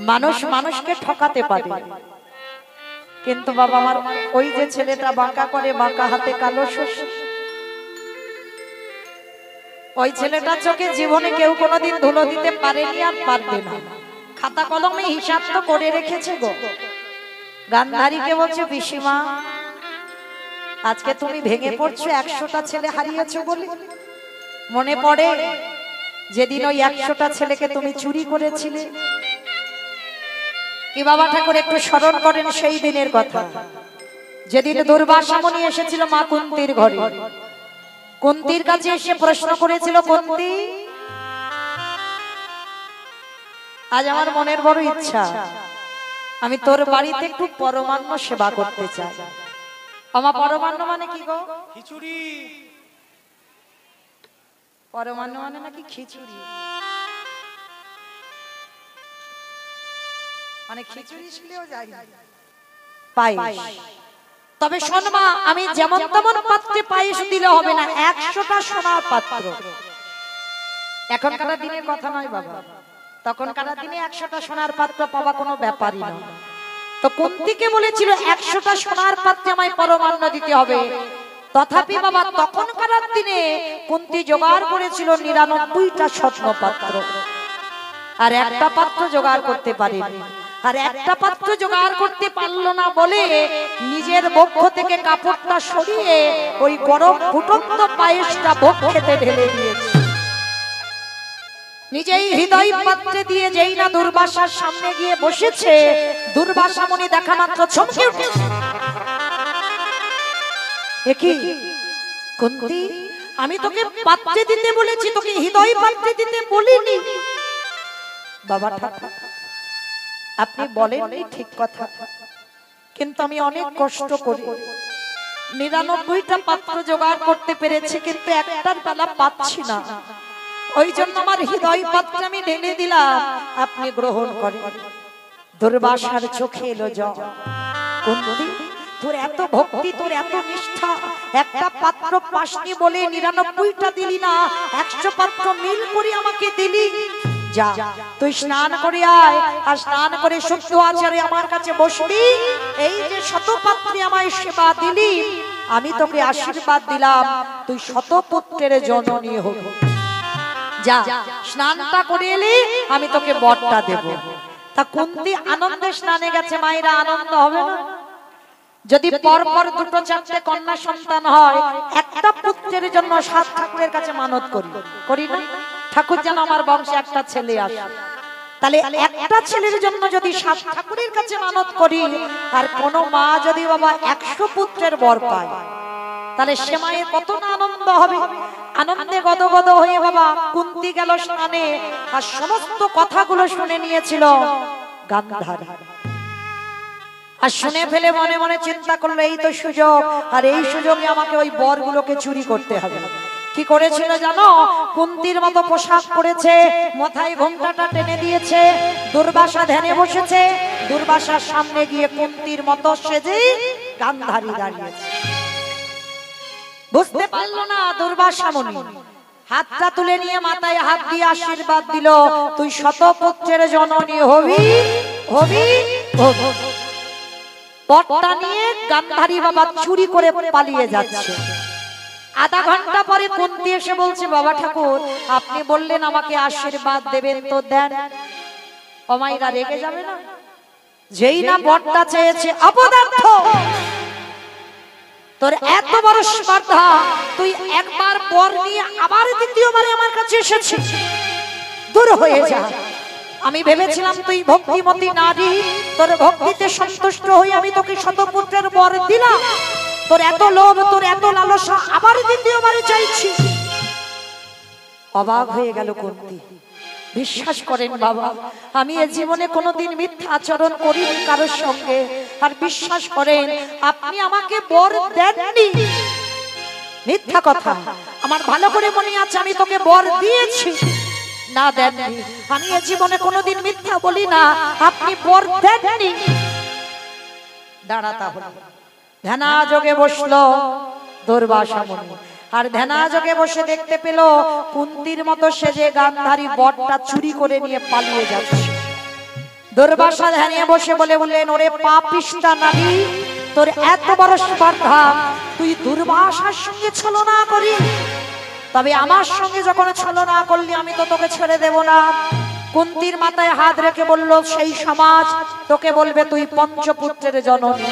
মানুষ মানুষকে ঠকাতে পারে, কিন্তু বাবা আমার ওই যে ছেলেটা বাঁকা করে, বাঁকা হাতে কালো শশী, ওই ছেলেটার চোখে জীবনে কেউ কোনোদিন ধুলো দিতে পারেনি আর পারবে না। খাতা কলমে হিসাব তো করে রেখেছে গো। গান্ধারীকে বলছে, পিসিমা আজকে তুমি ভেঙে পড়ছো 100টা ছেলে হারিয়েছো বলে। মনে পড়ে যেদিন ওই 100টা ছেলেকে তুমি চুরি করেছিলে? কি বাবা ঠাকুর একটু স্মরণ করেন সেই দিনের কথা, যেদিন দুর্বাসা মুনি এসেছিল মা কুন্তির ঘরে। কুন্তির কাছে এসে প্রশ্ন করেছিল, কুন্তি আজ আমার মনের বড় ইচ্ছা, আমি তোর বাড়িতে একটু পরমান্ন সেবা করতে চাই। আমার পরমান্ন মানে কি গো? খিচুড়ি। পরমান্ন মানে নাকি খিচুড়ি, মানে খিচুড়ি ছিলেও যাই পায়েস। তবে শোন মা, আমি যেমন তেমন পাত্রে পায়েস দিলে হবে না, 100টা সোনার পাত্র। এখনকার দিনের কথা নয় বাবা, তখনকার দিনে 100টা সোনার পাত্র পাওয়া কোনো ব্যাপারই না। তো কুন্তিকে বলেছিল 100টা সোনার পাত্রে আমায় পরমান্ন দিতে হবে। তথাপি বাবা তখনকার দিনে কুন্তি জোগাড় করেছিল 99টা স্বর্ণ পাত্র, আর একটা পাত্র জোগাড় করতে পারেনি। আর একটা পাত্র জোগাড় করতে পারলো না বলে নিজের বক্ষ থেকে কাপড়টা সরিয়ে ওই গরম ফুটন্ত পায়েসটা বক্ষেতে ঢেলে দিয়েছে। নিজেই হৃদয় পাত্রে দিয়ে যেই না দুর্বাসার সামনে গিয়ে বসেছে, দুর্বাসা মুনি দেখা মাত্র চমকে উঠেছে। একই কুন্তি, আমি তোকে পাত্রে দিতে বলেছি, তোকে হৃদয় পাত্রে দিতে বলিনি। বাবা ঠাকুর আপনি বলেননি ঠিক কথা, কিন্তু আমি অনেক কষ্ট করি 99টা পাত্র জোগাড় করতে পেরেছি, কিন্তু একটার বেলা পাচ্ছি না। ওই জন্য আমার হৃদয় পাত্র আমি ঢেলে দিলাম, আপনি গ্রহণ করেন। দুর্বাসার চোখে এলো জল। কুন্তি, তোর এত ভক্তি, তোর এত নিষ্ঠা, একটা পাত্র পাসনি বলে 99টা দিলি না, 100 পাত্র মিল করে আমাকে দিলি। যা তুই স্নান করে আয়, আর স্নান করে শুদ্ধ আচারে আমার কাছে বসবি। এই যে শতপাত্রে আমায় সেবা দিলি, আমি তোকে আশীর্বাদ দিলাম তুই শতপুত্রের জননী হবি। যা স্নানটা করে এলি, আমি তোকে বরটা দেব। তা কুন্তি আনন্দে স্নানে গেছে, মায়েরা আনন্দ হবে না? যদি পরপর 2-4টে কন্যা সন্তান হয়, একটা পুত্রের জন্য 7 ঠাকুরের কাছে মানত করি করি না? ঠাকুর যেন আমার বংশে একটা ছেলে আসে। তাহলে একটা ছেলের জন্য যদি 7 ঠাকুরের কাছে মানত করি, আর কোন মা যদি বাবা 100 পুত্রের বর পায়, তাহলে সে মায়ের কত না আনন্দ হবে। আনন্দে গদগদ হয়ে বাবা কুন্তি গেল স্নানে, আর সমস্ত কথাগুলো শুনে নিয়েছিল গান্ধারী। আর শুনে ফেলে মনে মনে চিন্তা করলো, এই তো সুযোগ, আর এই সুযোগে আমাকে ওই বরগুলোকে চুরি করতে হবে। কি করেছিল জানো? কুন্তির মতো পোশাক পরেছে, মাথায় ঘোমটাটা টেনে দিয়েছে, দুর্বাসা ধ্যানে বসেছে, দুর্বাসার সামনে গিয়ে কুন্তির মতো সেজে গান্ধারী দাঁড়িয়েছে। বুঝতে পারলো না দুর্বাসা মুনি, হাতটা তুলে নিয়ে মাথায় হাত দিয়ে আশীর্বাদ দিল, তুই শতপুত্রের জননী হবি হবি হবি। পটটা নিয়ে গান্ধারী বাবা চুরি করে পালিয়ে যাচ্ছে। আধা ঘন্টা পরে কুন্তি এসে বলছে, বাবা ঠাকুর আপনি বললেন আমাকে আশীর্বাদ দেবেন, তো দেন। অমাইরা রেগে যাবে না? যেই না বরটা চেয়েছে, অপদার্থ তোর এত বড় স্পর্ধা, তুই একবার বর নিয়ে আবার দ্বিতীয়বারে আমার কাছে এসেছিস, দূর হয়ে যা। আমি ভেবেছিলাম তুই ভক্তিমতী নারী, তোর ভক্তিতে সন্তুষ্ট হয়ে আমি তোকে শতপুত্রের বর দিলাম, তোর এত লোভ, তোর এত লালসা, আবার দ্বিতীয়বারে চাইছি। অবাক হয়ে গেল কুন্তি। বিশ্বাস করেন বাবা, আমি এ জীবনে কোনোদিন মিথ্যা আচরণ করিনি কারোর সঙ্গে। আর বিশ্বাস করেন, আপনি আমাকে বর দেননি, মিথ্যা কথা। আমার ভালো করে মনে আছে আমি তোকে বর দিয়েছি, না দেননি। আমি এ জীবনে কোনোদিন মিথ্যা বলি না, আপনি বর দেননি। দাঁড়াতা হলো, ধ্যানা যোগে বসলো দুর্বাসা মুনি। আর ধ্যানা যোগে বসে দেখতে পেল কুন্তির মতো সেজে গান্ধারী বরটা চুরি করে নিয়ে পালিয়ে যাচ্ছে। দুর্বাসা ধ্যানে বসে বললেন, ওরে পাপিষ্টা নারী, তোর এত বড় স্পর্ধা, তুই দুর্বাসার সঙ্গে ছলনা করি, তবে আমার সঙ্গে যখন ছলনা করলি আমি তো তোকে ছেড়ে দেব না। কুন্তির মাথায় হাত রেখে বলল, সেই সমাজ তোকে বলবে তুই পঞ্চপুত্রের জননী,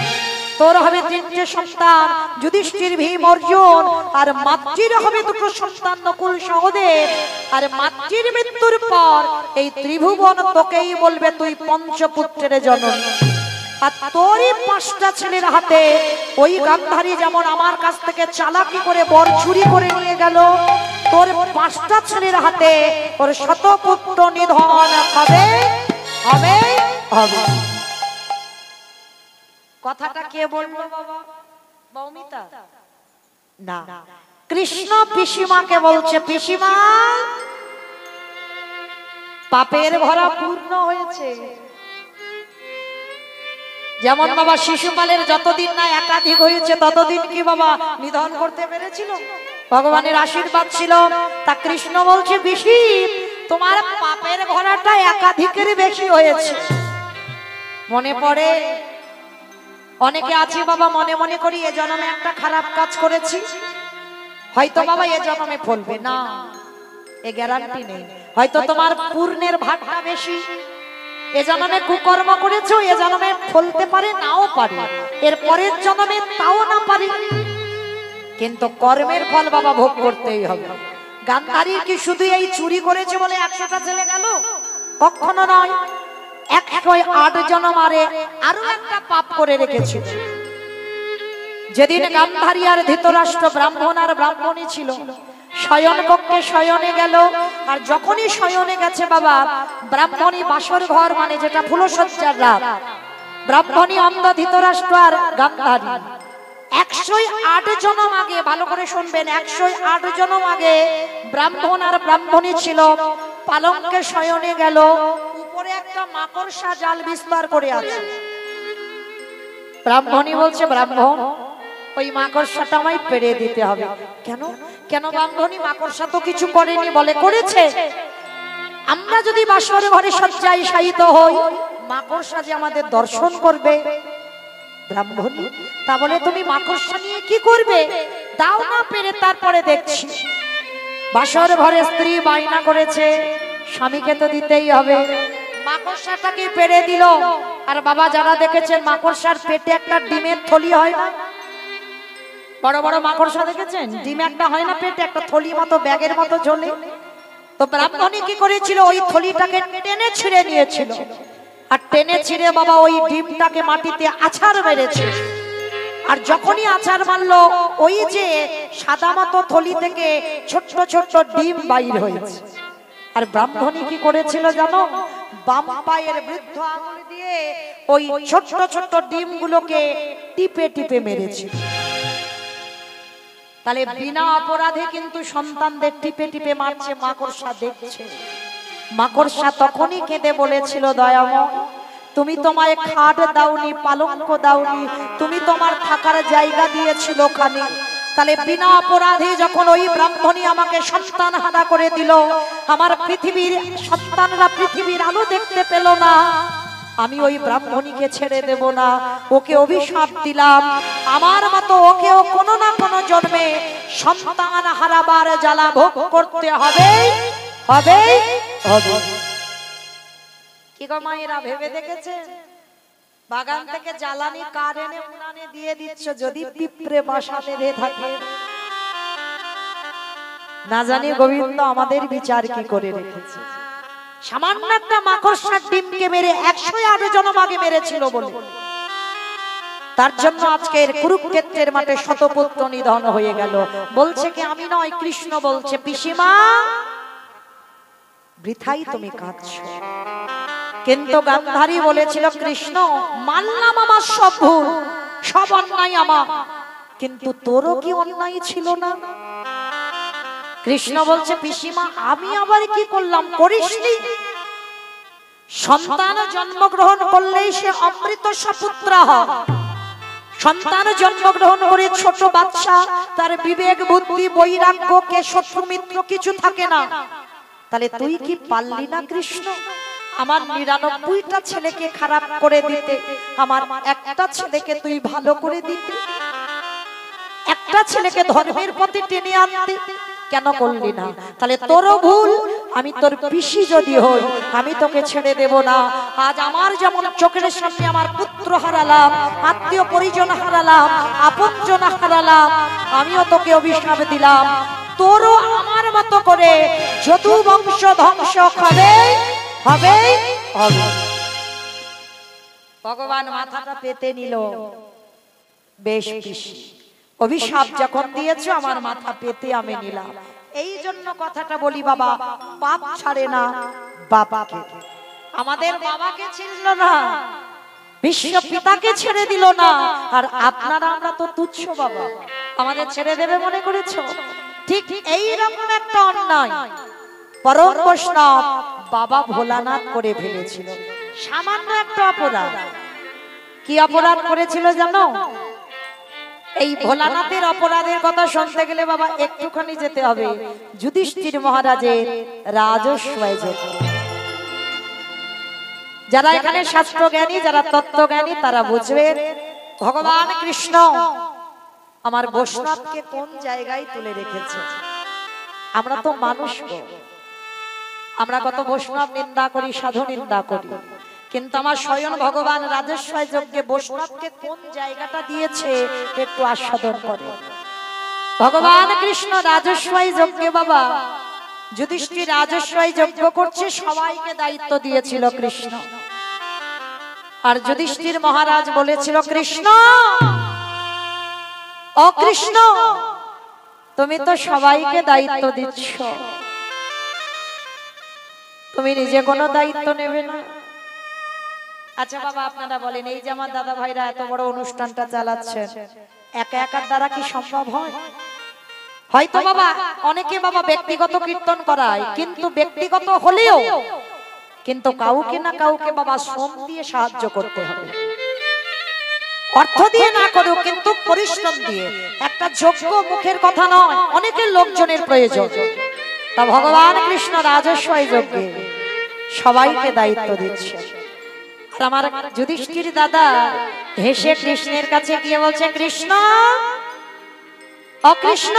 তোর হবে 3টে সন্তান, যুধিষ্ঠির, ভীম, অর্জুন, আর মাতৃর হবে 2টো সন্তান, নকুল, সহদেব। আর মাতৃর মৃত্যুর পর এই ত্রিভুবন তোকেই বলবে তুই পঞ্চপুত্রের জননী। আর তোরই 5টা ছেলের হাতে ওই গান্ধারী যেমন আমার কাছ থেকে চালাকি করে বর চুরি করে নিয়ে গেল, তোর 5টা ছেলের হাতে ওর শতপুত্র নিধন হবে হবে হবে। কথাটা কে বললো বাবা? মৌমিতা না, কৃষ্ণ পিসিমাকে বলছে, পিসিমা পাপের ভরা পূর্ণ হয়েছে। যেমন বাবা শিশুপালের যতদিন না একাধিক হয়েছে ততদিন কি বাবা নিধন করতে পেরেছিল? ভগবানের আশীর্বাদ ছিল। তা কৃষ্ণ বলছে, পিসি তোমার পাপের ভরাটা একাধিকের বেশি হয়েছে। মনে পড়ে অনেকে আছে বাবা মনে মনে করি এ জন্মে একটা খারাপ কাজ করেছি, হয়তো বাবা এ জন্মে ফলবে না, এ গ্যারান্টি নেই। হয়তো তোমার পূর্ণের ভাগটা বেশি, এ জন্মে কুকর্ম করেছো, এ জন্মে ফলতে পারে নাও পারে, এর পরের জন্মে তাও না পারে, কিন্তু কর্মের ফল বাবা ভোগ করতেই হবে। গান্ধারী কি শুধু এই চুরি করেছে বলে 100টা ছেলে গেল? কখনো নয়, 108 জন্ম আরে আরো একটা পাপ করে রেখেছিল। যেদিন গান্ধারী আর ধৃতরাষ্ট্র ব্রাহ্মণ আর ব্রাহ্মণী ছিল, শয়ন কক্ষে শয়নে গেল, আর যখনই শয়নে গেছে বাবা, ব্রাহ্মণী বাসর ঘর মানে যেটা ফুলসজ্জার রাত, ব্রাহ্মণী অন্ধ, ধৃতরাষ্ট্র আর গান্ধারী 108 জন্ম আগে, ভালো করে শুনবেন, 108 জন্ম আগে ব্রাহ্মণ আর ব্রাহ্মণী ছিল, পালঙ্কে শয়নে গেল, উপরে একটা মাকড়সা জাল বিস্তার করে আছে। ব্রাহ্মণী বলছে, ব্রাহ্মণ ওই মাকড়সাটা আমায় পেড়ে দিতে হবে। কেন কেন ব্রাহ্মণী? মাকড়সা তো কিছু করেনি। বলে, করেছে। আমরা যদি বাসর ঘরে শয্যায় শায়িত হই, মাকড়সা যে আমাদের দর্শন করবে। ব্রাহ্মণী, তা বলে তুমি মাকড়সা নিয়ে কি করবে? দাও না পেরে, তারপরে দেখছি। বাসর ঘরে স্ত্রী বায়না করেছে, স্বামীকে তো দিতেই হবে। মাকড়সাটাকে পেড়ে দিল। আর বাবা যারা দেখেছেন মাকড়সার পেটে একটা ডিমের থলি হয় না, বড় বড় মাকড়সা দেখেছেন? ডিম একটা হয় না পেটে, একটা থলি মতো ব্যাগের মতো ঝোলে। তো ব্রাহ্মণী কি করেছিল? ওই থলিটাকে টেনে ছিঁড়ে নিয়েছিল, আর টেনে ছিঁড়ে বাবা ওই ডিমটাকে মাটিতে আছাড় মেরেছে। আর যখনই আছাড় মারলো, ওই যে সাদা মতো থলি থেকে ছোট্ট ছোট্ট ডিম বাইর হয়েছে। আর ব্রাহ্মণী কি করেছিল জানো? বাম পায়ের বৃদ্ধ আঙুল দিয়ে ওই ছোট্ট ছোট্ট ডিমগুলোকে টিপে টিপে মেরেছে। তাহলে বিনা অপরাধে কিন্তু সন্তানদের টিপে টিপে মারছে, মাকড়সা দেখছে। মাকড়সা তখনই কেঁদে বলেছিল, দয়াময় তুমি তোমায় খাট দাওনি, পালঙ্ক দাওনি, তুমি তোমার থাকার জায়গা দিয়েছিল ওখানে। তাহলে বিনা অপরাধে যখন ওই ব্রাহ্মণী আমাকে সন্তান হারা করে দিল, আমার পৃথিবীর সন্তানরা পৃথিবীর আলো দেখতে পেল না, আমি ওই ব্রাহ্মণীকে ছেড়ে দেব না। ওকে অভিশাপ দিলাম, আমার মতো ওকেও কোনো না কোনো জন্মে সন্তান হারাবার জ্বালা ভোগ করতে হবে হবে হবে। কি গো মায়েরা, ভেবে দেখেছে? বাগান থেকে জ্বালানি কাঠ এনে উনানে দিয়ে দিচ্ছ, যদি পিঁপড়ে বাসা বেঁধে থাকে, না জানি গোবিন্দ আমাদের বিচার কি করে রেখেছে। সামান্য একটা মাকড়সার ডিমকে মেরে 108 জন্ম আগে মেরেছিল বলে, তার জন্য আজকের কুরুক্ষেত্রের মাঠে শতপুত্র নিধন হয়ে গেল। বলছে কি আমি নয়, কৃষ্ণ বলছে, পিসিমা বৃথাই তুমি কাঁদছো। কিন্তু গান্ধারী বলেছিল, কৃষ্ণ মানলাম আমার সব ভুল, সব অন্যায় আমার, কিন্তু তোরও কি অন্যায় ছিল না? কৃষ্ণ বলছে, পিসিমা আমি আবার কি করলাম? করিসনি। সন্তান জন্মগ্রহণ করলেই সে অমৃত সপুত্র হয়। সন্তান জন্মগ্রহণ করে ছোট বাচ্চা, তার বিবেক বুদ্ধি বৈরাগ্য কে শত্রু মিত্র কিছু থাকে না। তাহলে তুই কি পারলি না কৃষ্ণ? আমার 99টা ছেলেকে খারাপ করে দিতে, আমার একটা ছেলেকে তুই ভালো করে দিতে, একটা ছেলেকে ধর্মের পথে টেনে আনতে কেন করলি না? তাহলে তোরও ভুল, আমি তোর পিসি যদি হই আমি তোকে ছেড়ে দেব না। আজ আমার যেমন চোখের সামনে আমার পুত্র হারালাম, আত্মীয় পরিজন হারালাম, আপনজন হারালাম, আমিও তোকে অভিশাপ দিলাম, তোরও আমার মতো করে যদু বংশ ধ্বংস হবে হবে হবে। ভগবান মাথাটা পেতে নিল, বেশ পিসি অভিশাপ যখন দিয়েছো আমার মাথা পেতে আমি নিলাম। এই জন্য কথাটা বলি বাবা, পাপ ছাড়ে না বাবাকে। আমাদের বাবাকে ছিল না, বিশ্ব পিতাকে ছেড়ে দিল না, আর আপনারা আমরা তো তুচ্ছ বাবা, আমাদের ছেড়ে দেবে মনে করেছো? ঠিক এই রকম একটা অন্যায় পরম বৈষ্ণব বাবা ভোলানাথ করে ফেলেছিল। সামান্য একটা অপরাধ। কি অপরাধ করেছিল জানো? এই ভোলানাথের অপরাধের কথা শুনতে গেলে বাবা একটুখানি যেতে হবে যুধিষ্ঠির মহারাজের রাজস্বয় যজ্ঞ। যারা এখানে শাস্ত্র জ্ঞানী, যারা তত্ত্ব জ্ঞানী, তারা বুঝবে ভগবান কৃষ্ণ আমার বৈষ্ণবকে কোন জায়গায় তুলে রেখেছে। আমরা তো মানুষ, আমরা কত বৈষ্ণব নিন্দা করি, সাধু নিন্দা করি, কিন্তু আমার স্বয়ং ভগবান রাজস্বয় যজ্ঞে বৈষ্ণবকে কোন জায়গাটা দিয়েছে একটু আস্বাদন করে। ভগবান কৃষ্ণ রাজস্বয় যজ্ঞে বাবা যুধিষ্ঠির রাজস্বয় যজ্ঞ করছে, সবাইকে দায়িত্ব দিয়েছিল কৃষ্ণ। আর যুধিষ্ঠির মহারাজ বলেছিল, কৃষ্ণ ও কৃষ্ণ তুমি তো সবাইকে দায়িত্ব দিচ্ছ, তুমি নিজে কোনো দায়িত্ব নেবে না? আচ্ছা বাবা আপনারা বলেন, এই যে আমার দাদা ভাইরা এত বড় অনুষ্ঠানটা চালাচ্ছেন, একা একার দ্বারা কি সম্ভব হয়? হয়তো বাবা অনেকে বাবা ব্যক্তিগত কীর্তন করায়, কিন্তু ব্যক্তিগত হলেও কিন্তু কাউকে না কাউকে বাবা শ্রম দিয়ে সাহায্য করতে হবে। অর্থ দিয়ে না করুক, কিন্তু পরিশ্রম দিয়ে। একটা যোগ্য মুখের কথা নয়, অনেকের লোকজনের প্রয়োজন। তা ভগবান কৃষ্ণ রাজস্বয় যজ্ঞে সবাইকে দায়িত্ব দিচ্ছে। আর আমার যুধিষ্ঠির দাদা হেসে কৃষ্ণের কাছে গিয়ে বলছে, কৃষ্ণ ও কৃষ্ণ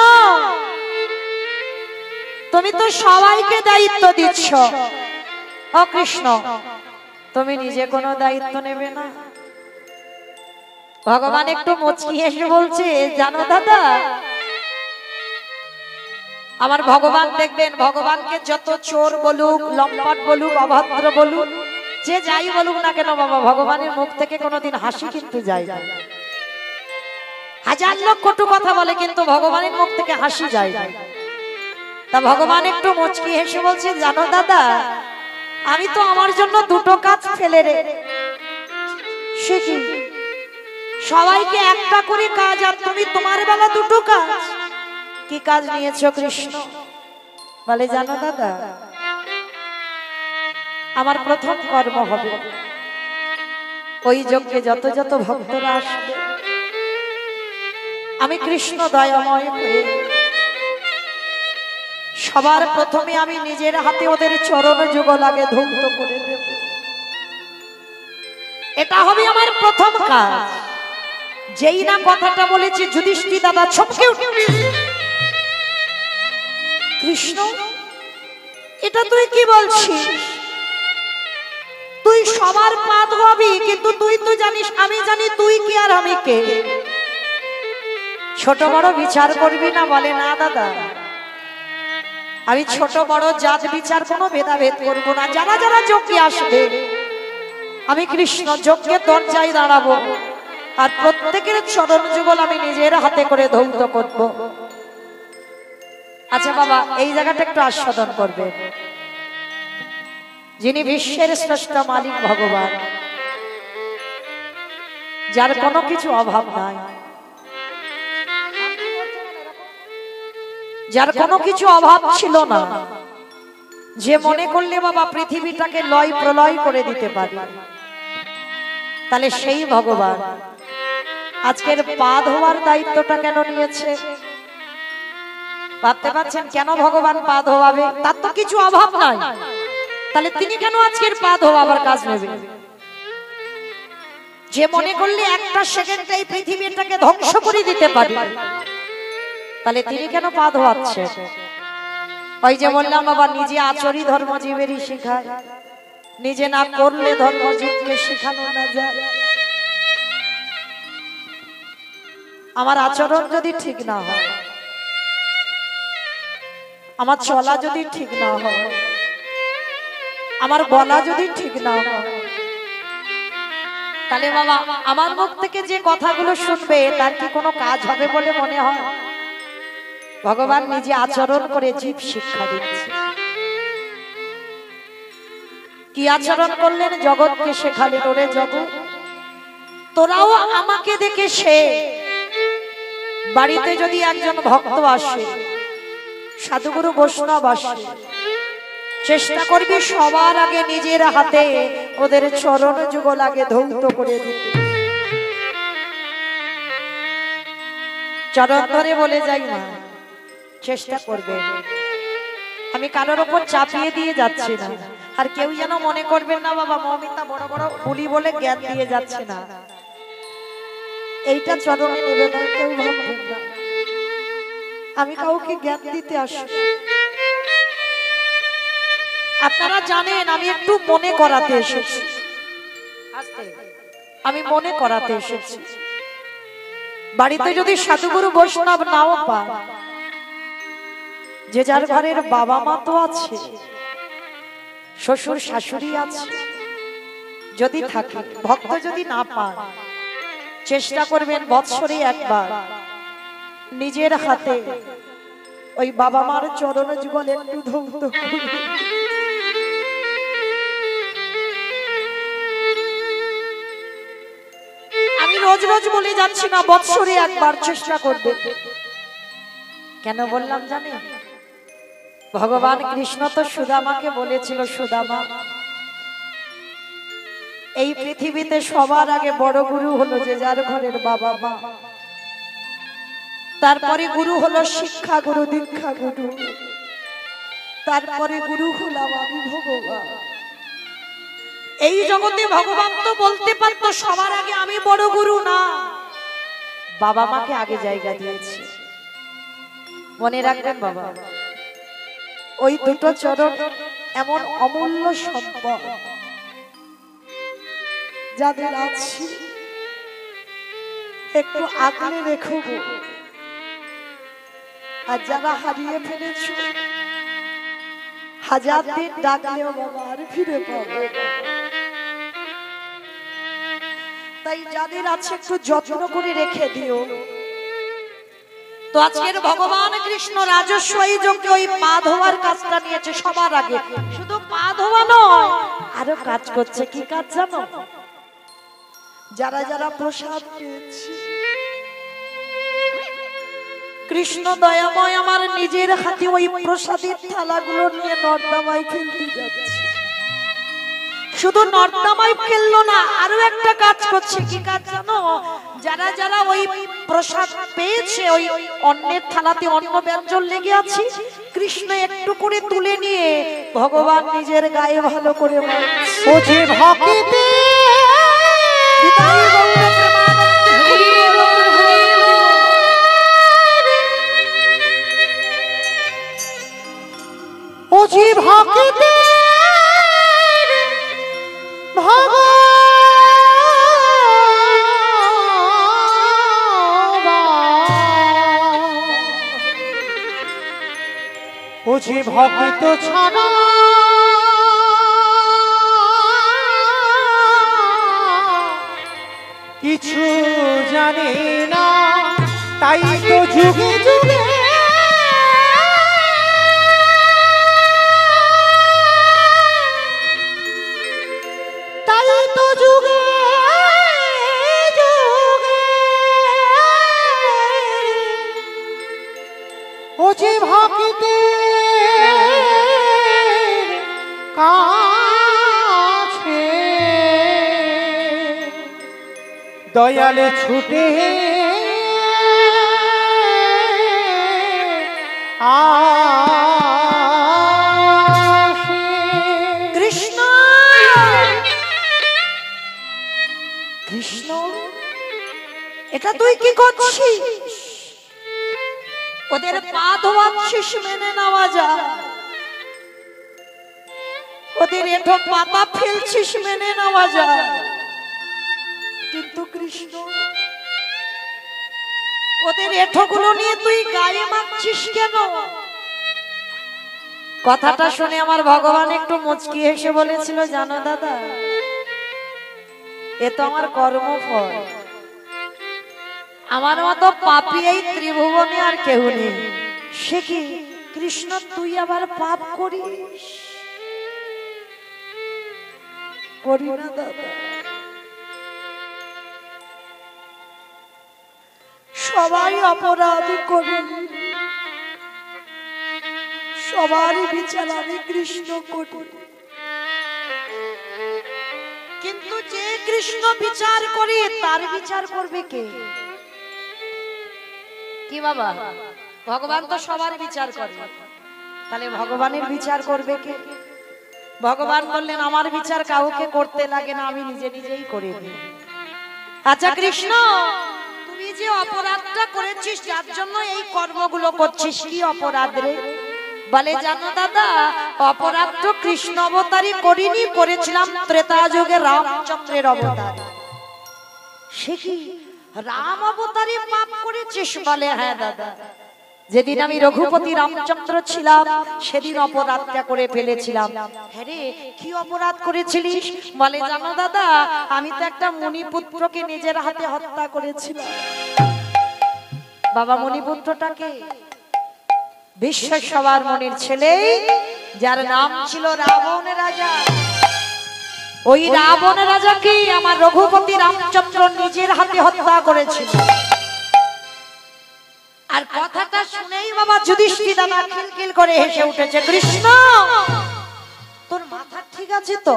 তুমি তো সবাইকে দায়িত্ব দিচ্ছ, ও কৃষ্ণ তুমি নিজে কোনো দায়িত্ব নেবে না? ভগবান একটু মুচকি হেসে বলছে, জানো দাদা, আমার ভগবান দেখবেন, ভগবানকে যত চোর বলুক, লম্পট বলুক, অভদ্র বলুক, যে যাই বলুক না কেন বাবা, ভগবানের মুখ থেকে কোনোদিন হাসি কিন্তু যায় না। হাজার লোক কটু কথা বলে, কিন্তু ভগবানের মুখ থেকে হাসি যায় না। তা ভগবান একটু মুচকি হেসে বলছে, জানো দাদা, আমি তো আমার জন্য দুটো কাজ ফেলে রে। সে কি? সবাইকে একটা করে কাজ, আর তুমি তোমার বেলা দুটো কাজ। কি কাজ নিয়েছো কৃষ্ণ? বলে, জানো দাদা, আমার প্রথম কর্ম হবে ওই যজ্ঞে যত যত ভক্তরা আসবে, আমি কৃষ্ণ দয়াময় হয়ে সবার প্রথমে আমি নিজের হাতে ওদের চরণ যুগলাগে ধৌত করে দেব। এটা হবে আমার প্রথম কাজ। যেই না কথাটা বলেছি, যুধিষ্ঠির দাদা ছমকে উঠে, কৃষ্ণ এটা তুই কি বলছিস? তুই সবার পা ধোয়াবি, কিন্তু তুই তো জানিস, আমি জানি তুই কি আর আমি কে। ছোট বড় বিচার করবি না? বলে, না দাদা, আমি ছোট বড় জাত বিচার কোনো ভেদাভেদ করব না। যারা যারা যজ্ঞে আসবে আমি কৃষ্ণ যজ্ঞের দরজায় দাঁড়াবো, আর প্রত্যেকের চরণ যুগল আমি নিজের হাতে করে ধৌত করব। আচ্ছা বাবা, এই জায়গাটা একটু আস্বাদন করবে। যিনি বিশ্বের শ্রেষ্ঠ মালিক ভগবান, যার কোনো কিছু অভাব নাই, যার কোনো কিছু অভাব ছিল না, যে মনে করলে বাবা পৃথিবীটাকে লয় প্রলয় করে দিতে পারে, তাহলে সেই ভগবান আজকের পা ধোয়ার দায়িত্বটা কেন নিয়েছে? ভাবতে পারছেন কেন ভগবান পা ধোয়াবে? তার তো কিছু অভাব নাই, তাহলে তিনি কেন আজকের পা ধোয়া আবার কাজ নেবে? যে মনে করলে একটা সেকেন্ডে এই পৃথিবীটাকে ধ্বংস করে দিতে পারে, তাহলে তিনি কেন পা ধোয়াচ্ছে? ওই যে বললাম বাবা, নিজে আচরি ধর্ম জীবেরই শেখায়, নিজে না করলে ধর্ম জীবকে শেখানো না যায়। আমার আচরণ যদি ঠিক না হয়, আমার চলা যদি ঠিক না হয়, আমার বলা যদি ঠিক না হয়, তাহলে বাবা আমার মুখ থেকে যে কথাগুলো শুনবে তার কি কোনো কাজ হবে বলে মনে হয়? ভগবান নিজে আচরণ করে জীব শিক্ষা দিচ্ছে। কি আচরণ করলেন? জগৎকে শেখালেন, ওরে জগৎ তোরাও আমাকে দেখে সে। বাড়িতে যদি একজন ভক্ত আসে, সাধুগুরু বৈষ্ণব আসে, চেষ্টা করবি সবার আগে নিজের হাতে ওদের চরণ যুগল আগে ধৌত করে দিতে। চরণ ধরে বলে যাই না, চেষ্টা করবে। আমি কারোর ওপর চাপিয়ে দিয়ে যাচ্ছি না, আর কেউ যেন মনে করবেন না বাবা মৌমিতা বড় বড় বলি বলে জ্ঞান দিয়ে যাচ্ছে না। এইটা চরণে নিবেদন, কেউ ভাববেন না আমি কাউকে জ্ঞান দিতে আসি। আপনারা জানেন আমি একটু মনে করাতে এসেছি, আমি মনে করাতে এসেছি। বাড়িতে যদি সাধুগুরু বৈষ্ণব নাও পান, যে যার ঘরের বাবা মা তো আছে, শ্বশুর শাশুড়ি আছে, যদি থাকে, ভক্ত যদি না পান, চেষ্টা করবেন বৎসরে একবার নিজের হাতে ওই বাবা মার চরণ যুগল একটু ধৌত করবেন। আমি রোজ রোজ বলে যাচ্ছি না, বৎসরে একবার চেষ্টা করবে। কেন বললাম জানেন? ভগবান কৃষ্ণ তো সুদামাকে বলেছিল, সুদামা এই পৃথিবীতে সবার আগে বড় গুরু হলো যে যার ঘরের বাবা মা, তারপরে গুরু হলো শিক্ষা গুরু, দীক্ষা গুরু, তারপরে গুরু হলাম আমি ভগবান। এই জগতে ভগবান তো বলতে পারতো সবার আগে আমি বড় গুরু, না, বাবা মাকে আগে জায়গা দিয়েছে। মনে রাখবেন বাবা, ওই দুটো চরণ এমন অমূল্য সম্পদ, যাদের আছে একটু আগলে রেখো, আর যারা হারিয়ে ফেলেছ হাজার দিন ডাকলেও বাবা আর ফিরে পাবে। তাই যাদের আছে একটু যত্ন করে রেখে দিও। তো আজকের ভগবান কৃষ্ণ রাজস্ব এই যজ্ঞে ওই পা ধোয়ার কাজটা নিয়েছে সবার আগে। শুধু পা ধোয়া নয়, আরো কাজ করছে। কি কাজ জানো? যারা যারা প্রসাদ পেয়েছে, কৃষ্ণ দয়াময় আমার নিজের হাতে ওই প্রসাদের থালাগুলো নিয়ে নর্দমায় ফেলতে যাচ্ছে। শুধু নর্দমায় ফেললো না, আরো একটা কাজ করছে। কি কাজ জানো? যারা যারা ওই প্রসাদ পেয়েছে, ওই অন্নের থালাতে অন্ন ব্যঞ্জন লেগে আছে, কৃষ্ণ একটু করে তুলে নিয়ে ভগবান নিজের গায়ে ভালো করে মাখছে। ভক্তি ওজি ভক্তি বুঝি ভক্ত ছাড়া কিছু জানে না, তাই তো যুগে যুগে যে ভক্তে কাছে দয়ালে ছুটে কৃষ্ণ এটা তুই কি করছিস? ওদের পা ধোয়াচ্ছিস, মেনে নেওয়া যায়। ওদের এঠো পাতা ফেলছিস, মেনে নেওয়া যায়। কিন্তু কৃষ্ণ ওদের এঠোগুলো নিয়ে তুই গায়ে মাখছিস কেন? কথাটা শুনে আমার ভগবান একটু মুচকি হেসে বলেছিল, জানো দাদা, এ তো আমার কর্মফল। আমার মতো পাপী এই ত্রিভুবনে আর কেউ নেই। সে কি কৃষ্ণ, তুই আবার পাপ করিস? করি না দাদা, সবাই অপরাধ করি, সবারই বিচার আমি কৃষ্ণ করি। কিন্তু যে কৃষ্ণ বিচার করে তার বিচার করবে কে? কি বাবা, ভগবান তো সবার বিচার করে, তাহলে ভগবানের বিচার করবে কে? ভগবান বললেন, আমার বিচার কাউকে করতে লাগে না, আমি নিজে নিজেই করে দিই। আচ্ছা কৃষ্ণ, তুই যে অপরাধটা করেছিস, যার জন্য এই কর্মগুলো করছিস, কি অপরাধ রে? বলে, জানো দাদা, অপরাধ তো কৃষ্ণ অবতারই করিনি, করেছিলাম ত্রেতা যুগে রামচন্দ্রের অবতার। সে কি রাম অবতারই পাপ করেছিস? বলে, হ্যাঁ দাদা, যেদিন আমি রঘুপতি রামচন্দ্র ছিলাম সেদিন অপরাধটা করে ফেলেছিলাম। হ্যাঁ রে, কি অপরাধ করেছিলিস? বলে, জানো দাদা, আমি তো একটা মণিপুত্রকে নিজের হাতে হত্যা করেছিলাম। বাবা, মণিপুত্রটাকে বিশ্বের সবার মনের ছেলে, যার নাম ছিল রাবণ রাজা। ওই রাবণ রাজাকে আমার রঘুপতি রামচন্দ্র নিজের হাতে হত্যা করেছিল। আর কথাটা শুনেই বাবা যুধিষ্ঠির দাদা খিলখিল করে হেসে উঠেছে। কৃষ্ণ, তোর মাথা ঠিক আছে তো?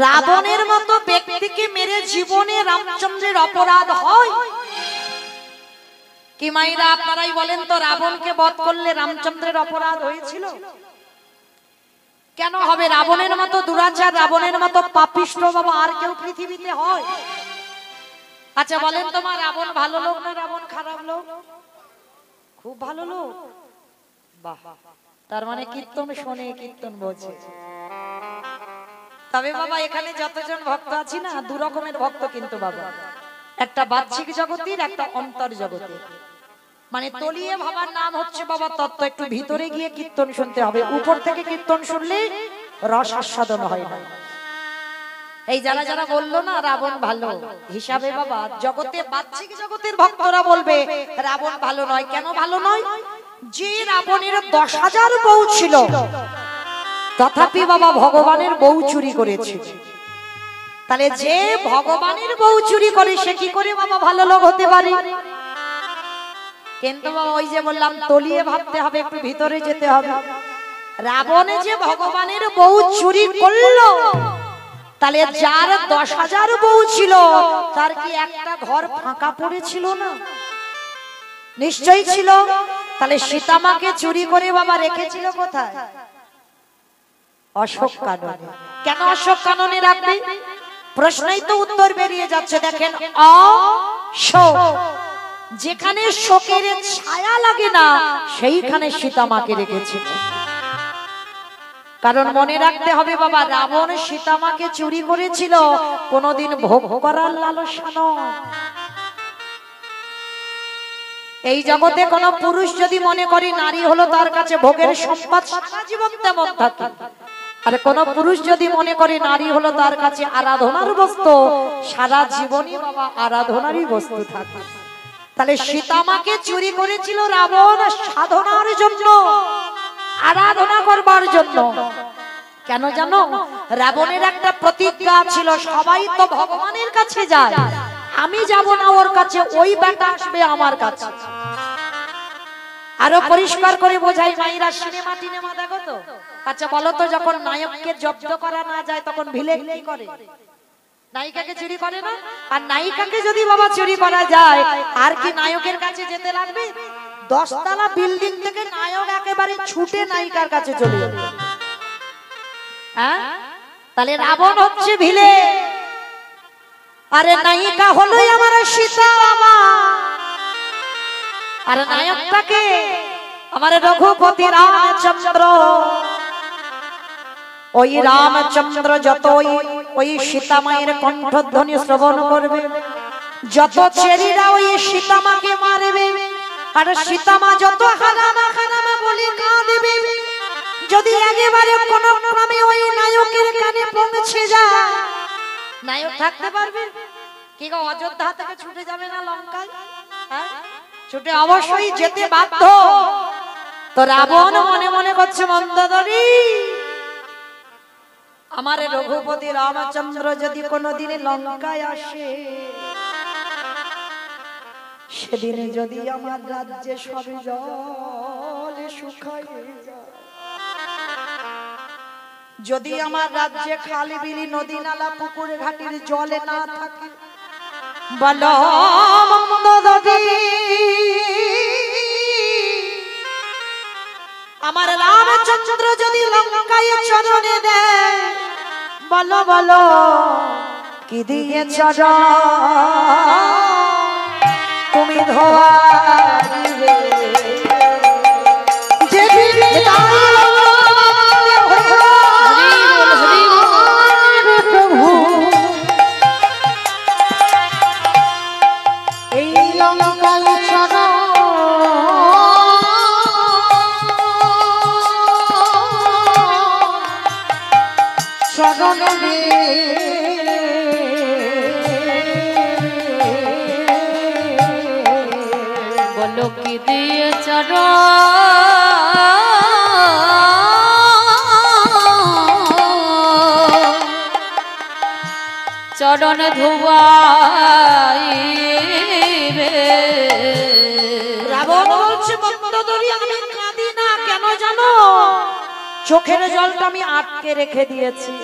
রাবণের মতো ব্যক্তিকে মেরে জীবনে রামচন্দ্রের অপরাধ হয় কি? মাইরা আপনারাই বলেন তো, রাবণকে বধ করলে রামচন্দ্রের অপরাধ হয়েছিল? কেন হবে? রাবণের মতো দুরাচার, রাবণের মতো পাপিষ্ঠ বাবা আর কেউ পৃথিবীতে হয়? আচ্ছা বলেন তোমার, রাবণ ভালো লোক না রাবণ খারাপ লোক? খুব ভালো লোক। বাহ, তার মানে কীর্তন শোনে, কীর্তন বোঝে। তবে বাবা, এখানে যতজন ভক্ত আছি না, দু রকমের ভক্ত কিন্তু বাবা, একটা বাহ্যিক জগতের, একটা অন্তর জগতের। মানে তলিয়ে ভাবার নাম হচ্ছে বাবা তত্ত্ব। একটু ভিতরে গিয়ে কীর্তন শুনতে হবে, উপর থেকে কীর্তন শুনলে রস আস্বাদন হয় না। এই যারা যারা বললো না রাবণ ভালো, হিসাবে বাবা জগতে বাহ্যিক জগতের ভক্তরা বলবে রাবণ ভালো নয়। কেন ভালো নয়? যে রাবণের 10,000 বউ ছিল, তথাপি বাবা ভগবানের বউ চুরি করেছে। তাহলে যে ভগবানের বউ চুরি করে সে কি করে বাবা ভালো লোক হতে পারে? কিন্তু বাবা, ওই যে বললাম, তলিয়ে ভাবতে হবে, একটু ভিতরে যেতে হবে। রাবণে যে ভগবানের বউ চুরি করলো, তাহলে যার 10,000 বউ ছিল তার কি একটা ঘর ফাঁকা পড়েছিল না? নিশ্চয়ই ছিল। তাহলে সীতামাকে চুরি করে বাবা রেখেছিল কোথায়? অশোক কাননে। কেন অশোক কাননে রাখবে? প্রশ্নই তো উত্তর বেরিয়ে যাচ্ছে। দেখেন, অশোক, যেখানে শোকের ছায়া লাগে না সেইখানে সীতামাকে রেখেছিল। কারণ মনে রাখতে হবে বাবা, রাবণ সীতামাকে চুরি করেছিল, কোনদিন ভোগ করার লালসা নয়। এই জগতে কোন পুরুষ যদি মনে করে নারী হলো তার কাছে ভোগের সম্পদ, সারা জীবন তেমন থাকে। আর কোন পুরুষ যদি মনে করে নারী হলো তার কাছে আরাধনার বস্তু, সারা জীবনই বাবা আরাধনারই বস্তু থাকে। তাহলে সীতামাকে চুরি করেছিল রাবণ সাধনার জন্য, আরাধনা করবার জন্য। কেন জানো? রাবণের একটা প্রতিজ্ঞা ছিল, সবাই তো ভগবানের কাছে যায়, আমি যাব না ওর কাছে, ওই বেটা আসবে আমার কাছে। আরো পরিষ্কার করে বোঝাই মাইরা, সিনেমা টিনেমা দেখো তো? আচ্ছা বলো তো, যখন নায়ককে জব্দ করা না যায় তখন ভিলেন কি করে? নায়িকাকে চুরি করে না? আর নায়িকাকে যদি বাবা চুরি করা যায়, আর কি নায়কের কাছে যেতে লাগবে? 10 তলা বিল্ডিং থেকে নায়ক একেবারে ছুটে নায়িকার কাছে চলে যাবে। হ্যাঁ, তাহলে রাবণ হচ্ছে ভিলেন। আরে নায়িকা হলো আমার সীতা মা, আর নায়কটাকে আমার রঘুপতি রামচন্দ্র। ওই রামচন্দ্র যত ওই সীতা মায়ের কণ্ঠধ্বনি শ্রবণ করবে, যত ছেলেরা ওই সীতা মাকে মারবে, আর সীতা মা যত হারামা হারামা বলে কাঁদবে, যদি একেবারে কোনো ক্রমে ওই নায়কের কানে পৌঁছে যায়, নায়ক থাকতে পারবে কি গো? অযোধ্যা থেকে ছুটে যাবে না লঙ্কায়? ছুটে অবশ্যই যেতে বাধ্য। তো রাবণ মনে মনে করছে, মন্দোদরী আমার রঘুপতি রামচন্দ্র যদি কোনোদিন লঙ্কায় আসে, সেদিনে যদি আমার রাজ্যে সবে জলে শুকায় যায়, যদি আমার রাজ্যে খাল বিলি নদী নালা পুকুর ঘাটির জলে না থাকে, বলো মন্দোদরী আমার রামচন্দ্র যদি লঙ্কায় চরণে দেয়, বলো বলো কি দিয়ে চরণ তুমি ধোয়া দিবে? প্রভু এই লঙ্কায় চরণে বলো কি দিয়ে চরণ ধুয়াইবে? রাবণ বলছে, মন্দোদরী আমি কাঁদি না, কেন জানো? চোখের জলটা আমি আটকে রেখে দিয়েছি,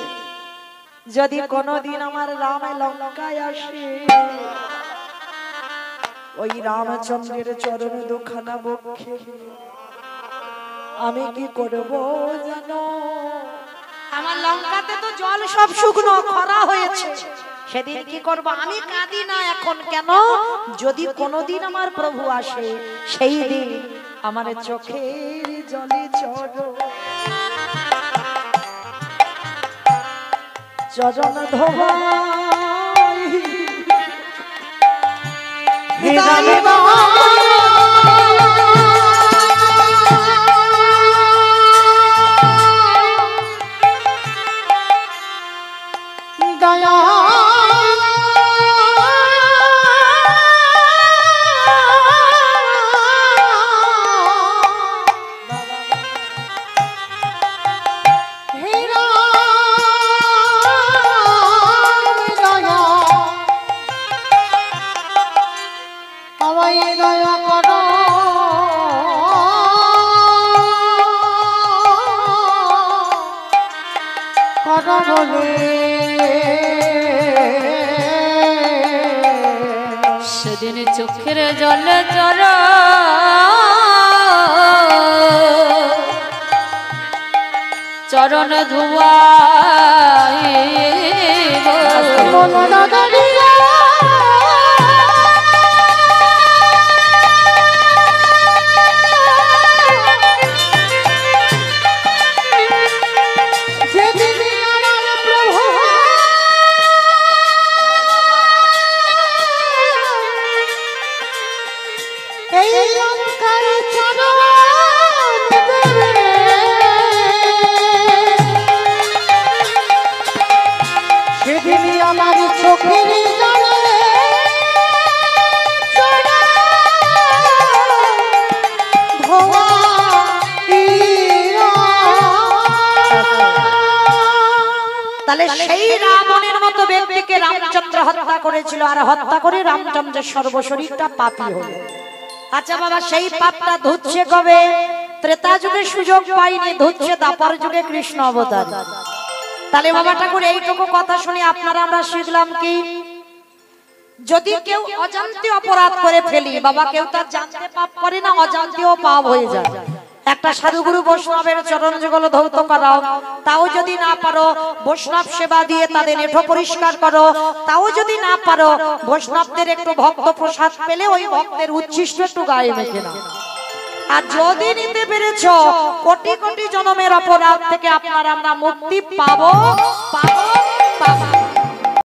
যদি কোনোদিন আমার রাম লঙ্কায় আসে, ওই রামচন্দ্রের চরণ দুখানা বক্ষে আমি কি করব জানো? আমার লঙ্কাতে তো জল সব শুকনো খরা হয়েছে, সেদিন কি করব? আমি কাঁদি না এখন, কেন? যদি কোনোদিন আমার প্রভু আসে, সেই দিন আমার চোখের জলে চরণ ধোবাই দয়া সেদিন চোখের জল চরণ ধুয়াইব। তাহলে সেই রাবণের মতো ব্যক্তিকে রামচন্দ্র হত্যা করেছিল, আর হত্যা করে রামচন্দ্রের সর্বশরীরটা পাপী হলো। আচ্ছা বাবা, সেই পাপটা ধুচ্ছে কবে? ত্রেতা যুগে সুযোগ পাইনি, ধুচ্ছে দ্বাপর যুগে কৃষ্ণ অবতার। তাহলে বাবা ঠাকুর এইটুকু কথা শুনে আপনারা আমরা শিখলাম কি, যদি কেউ অজান্তে অপরাধ করে ফেলি, বাবা কেউ তার জানতে পাপ করে না, অজান্তেও পাপ হয়ে যায়। একটা সাধুগুরু বৈষ্ণবের চরণ যুগল ধৌত করাও, তাও যদি না পারো বৈষ্ণব সেবা দিয়ে তাদের এঁঠো পরিষ্কার করো, তাও যদি না পারো বৈষ্ণবদের একটু ভক্ত প্রসাদ পেলে ওই ভক্তের উচ্ছিষ্ট একটু গায়ে মেখে নাও। আর যদি নিতে পেরেছো কোটি কোটি জনমের অপরাধ থেকে আপনার আমরা মুক্তি পাবো পাবো পাবো।